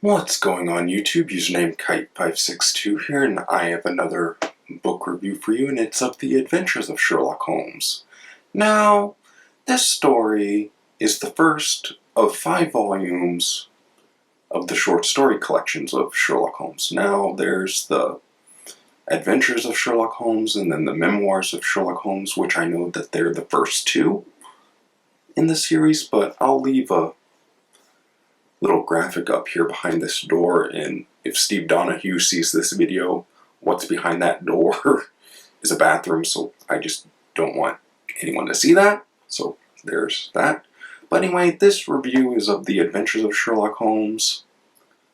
What's going on YouTube? Username Kite562 here, and I have another book review for you, and it's of The Adventures of Sherlock Holmes. Now, this story is the first of 5 volumes of the short story collections of Sherlock Holmes. Now, there's the Adventures of Sherlock Holmes and then the Memoirs of Sherlock Holmes, which I know that they're the first 2 in the series, but I'll leave a little graphic up here behind this door, and if Steve Donahue sees this video, what's behind that door is a bathroom, so I just don't want anyone to see that, so there's that. But anyway, this review is of The Adventures of Sherlock Holmes,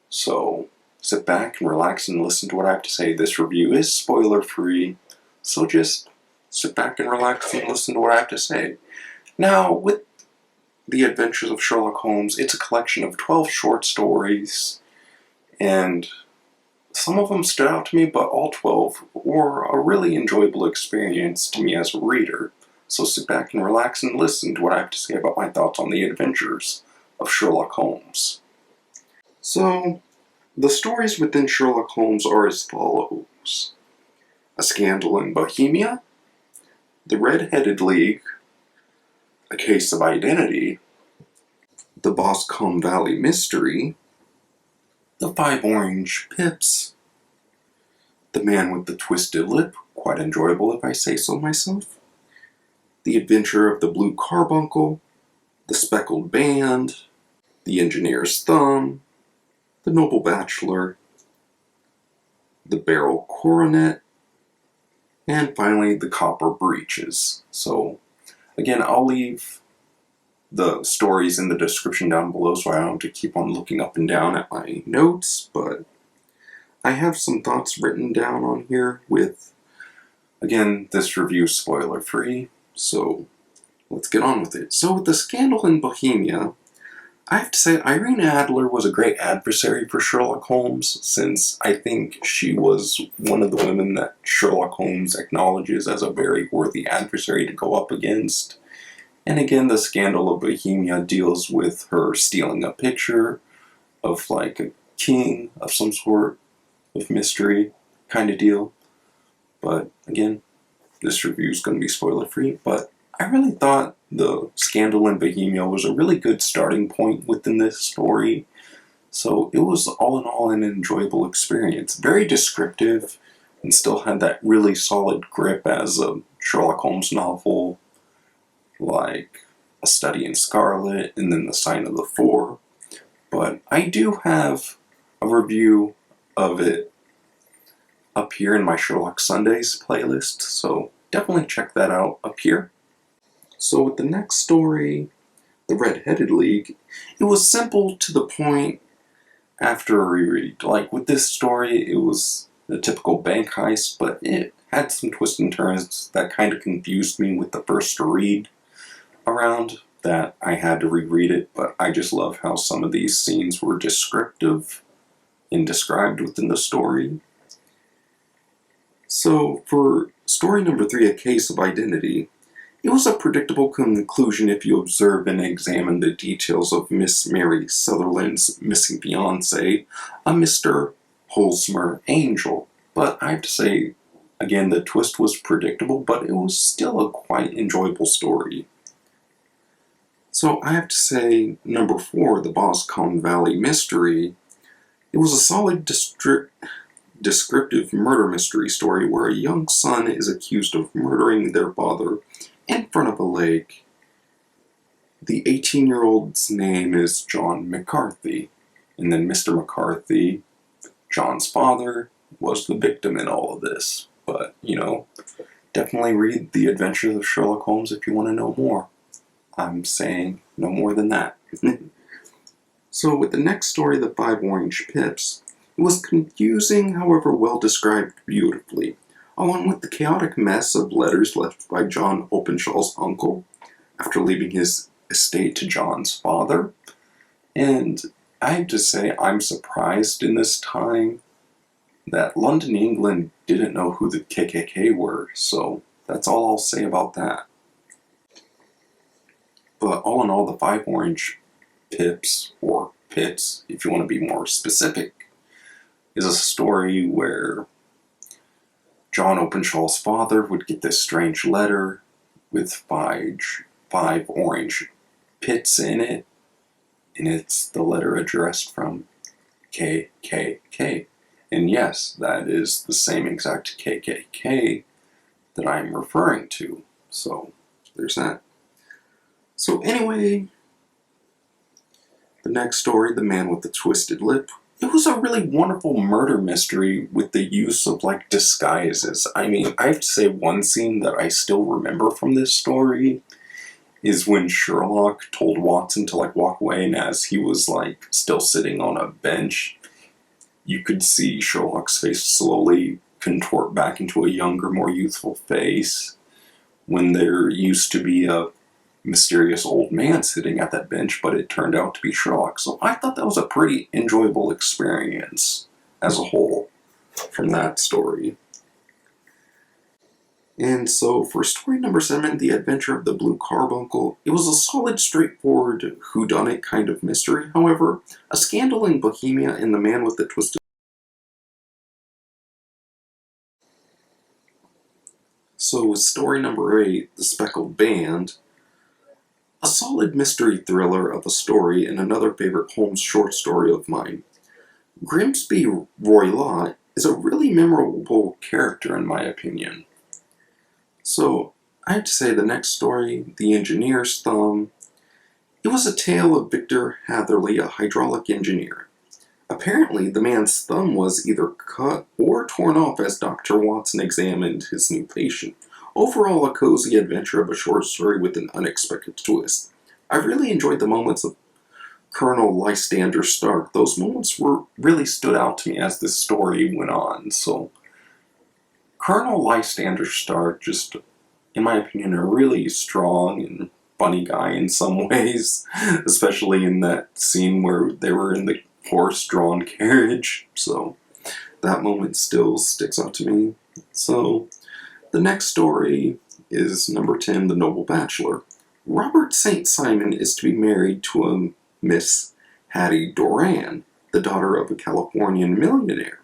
so sit back and relax and listen to what I have to say. This review is spoiler free, so just sit back and relax and listen to what I have to say. Now, with The Adventures of Sherlock Holmes, it's a collection of 12 short stories, and some of them stood out to me, but all 12 were a really enjoyable experience to me as a reader. So sit back and relax and listen to what I have to say about my thoughts on The Adventures of Sherlock Holmes. So, the stories within Sherlock Holmes are as follows: A Scandal in Bohemia, The Red-Headed League, A Case of Identity, The Bosecomb Valley Mystery, The 5 Orange Pips, The Man with the Twisted Lip, quite enjoyable if I say so myself, The Adventure of the Blue Carbuncle, The Speckled Band, The Engineer's Thumb, The Noble Bachelor, The Beryl Coronet, and finally The Copper Breeches. So, again, I'll leave the stories in the description down below so I don't have to keep on looking up and down at my notes, but I have some thoughts written down on here with, again, this review spoiler free, so let's get on with it. So with The Scandal in Bohemia, I have to say Irene Adler was a great adversary for Sherlock Holmes, since I think she was one of the women that Sherlock Holmes acknowledges as a very worthy adversary to go up against. And again, The Scandal of Bohemia deals with her stealing a picture of like a king of some sort of mystery kind of deal. But again, this review is going to be spoiler free, but I really thought The Scandal in Bohemia was a really good starting point within this story. So it was all in all an enjoyable experience. Very descriptive, and still had that really solid grip as a Sherlock Holmes novel, like A Study in Scarlet and then The Sign of the Four. But I do have a review of it up here in my Sherlock Sundays playlist, so definitely check that out up here. So with the next story, The Red-Headed League, it was simple to the point after a reread. Like with this story, it was a typical bank heist, but it had some twists and turns that kind of confused me with the first read around, that I had to reread it, but I just love how some of these scenes were descriptive and described within the story. So for story number 3, A Case of Identity, it was a predictable conclusion if you observe and examine the details of Miss Mary Sutherland's missing fiancé, a Mr. Holsmer Angel. But I have to say, again, the twist was predictable, but it was still a quite enjoyable story. So I have to say, number 4, The Bosecomb Valley Mystery, it was a solid descriptive murder mystery story where a young son is accused of murdering their father in front of a lake. The 18-year-old's name is John McCarthy, and then Mr. McCarthy, John's father, was the victim in all of this. But, you know, definitely read The Adventures of Sherlock Holmes if you want to know more. I'm saying no more than that. So with the next story, The 5 Orange Pips, it was confusing, however well described beautifully, along with the chaotic mess of letters left by John Openshaw's uncle after leaving his estate to John's father. And I have to say, I'm surprised in this time that London, England didn't know who the KKK were, so that's all I'll say about that. But all in all, The 5 Orange Pips, or pits, if you want to be more specific, is a story where John Openshaw's father would get this strange letter with five orange pits in it, and it's the letter addressed from KKK. And yes, that is the same exact KKK that I'm referring to. So, there's that. So anyway, the next story, The Man with the Twisted Lip, it was a really wonderful murder mystery with the use of, like, disguises. I mean, I have to say one scene that I still remember from this story is when Sherlock told Watson to, like, walk away, and as he was, like, still sitting on a bench, you could see Sherlock's face slowly contort back into a younger, more youthful face when there used to be a mysterious old man sitting at that bench, but it turned out to be Sherlock. So I thought that was a pretty enjoyable experience as a whole from that story. And so for story number 7, The Adventure of the Blue Carbuncle, it was a solid, straightforward whodunit kind of mystery. However, a scandal in Bohemia and the man with the twisted. So story number 8, The Speckled Band, a solid mystery thriller of a story and another favorite Holmes short story of mine. Grimsby Roylott is a really memorable character in my opinion. So, I have to say the next story, The Engineer's Thumb, it was a tale of Victor Hatherley, a hydraulic engineer. Apparently, the man's thumb was either cut or torn off as Dr. Watson examined his new patient. Overall, a cozy adventure of a short story with an unexpected twist. I really enjoyed the moments of Colonel Lysander Stark. Those moments really stood out to me as this story went on. So, Colonel Lysander Stark, just, in my opinion, a really strong and funny guy in some ways, especially in that scene where they were in the horse-drawn carriage. So, that moment still sticks out to me. So, the next story is number 10, The Noble Bachelor. Robert St. Simon is to be married to a Miss Hattie Doran, the daughter of a Californian millionaire.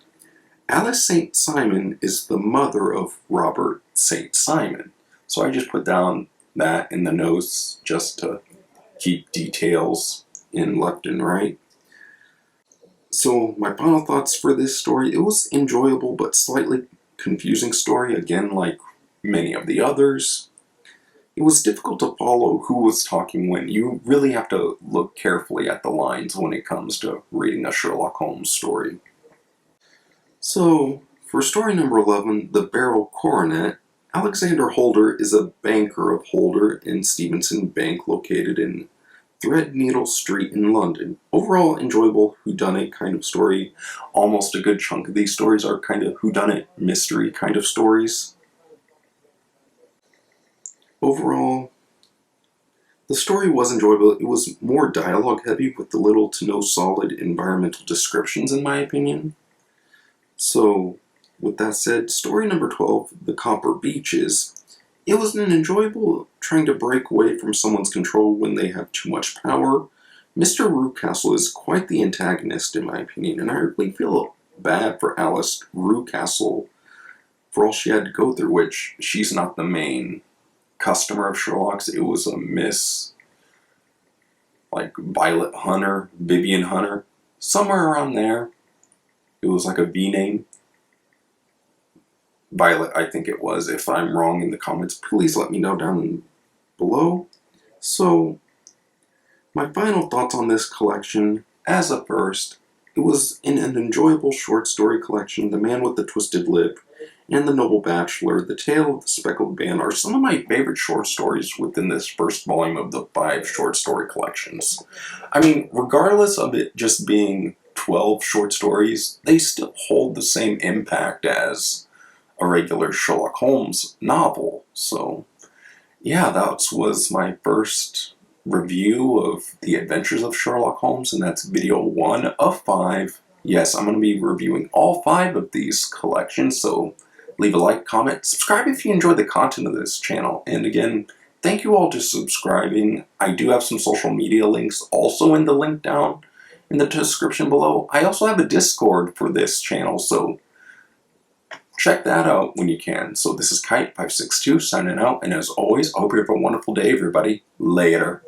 Alice St. Simon is the mother of Robert St. Simon. So I just put down that in the notes just to keep details in left and right. So my final thoughts for this story, it was enjoyable but slightly confusing story, again like many of the others. It was difficult to follow who was talking when. You really have to look carefully at the lines when it comes to reading a Sherlock Holmes story. So, for story number 11, The Beryl Coronet, Alexander Holder is a banker of Holder and Stevenson Bank located in Threadneedle Street in London. Overall, enjoyable whodunit kind of story. Almost a good chunk of these stories are kind of whodunit mystery kind of stories. Overall, the story was enjoyable. It was more dialogue heavy with the little to no solid environmental descriptions in my opinion. So, with that said, story number 12, The Copper Beeches, it was an enjoyable trying to break away from someone's control when they have too much power. Mr. Rucastle is quite the antagonist in my opinion, and I really feel bad for Alice Rucastle for all she had to go through, which she's not the main customer of Sherlock's. It was a Miss, like, Violet Hunter, Vivian Hunter, somewhere around there. It was like a V name. Violet, I think it was. If I'm wrong in the comments, please let me know down below. So, my final thoughts on this collection, as a first, it was an enjoyable short story collection. The Man with the Twisted Lip and The Noble Bachelor, The Tale of the Speckled Band are some of my favorite short stories within this first volume of the 5 short story collections. I mean, regardless of it just being 12 short stories, they still hold the same impact as a regular Sherlock Holmes novel. So, yeah, that was my first review of The Adventures of Sherlock Holmes, and that's video 1 of 5. Yes, I'm going to be reviewing all 5 of these collections, so leave a like, comment, subscribe if you enjoy the content of this channel. And again, thank you all for subscribing. I do have some social media links also in the link down in the description below. I also have a Discord for this channel, so check that out when you can. So this is Kite562 signing out, and as always, I hope you have a wonderful day, everybody. Later.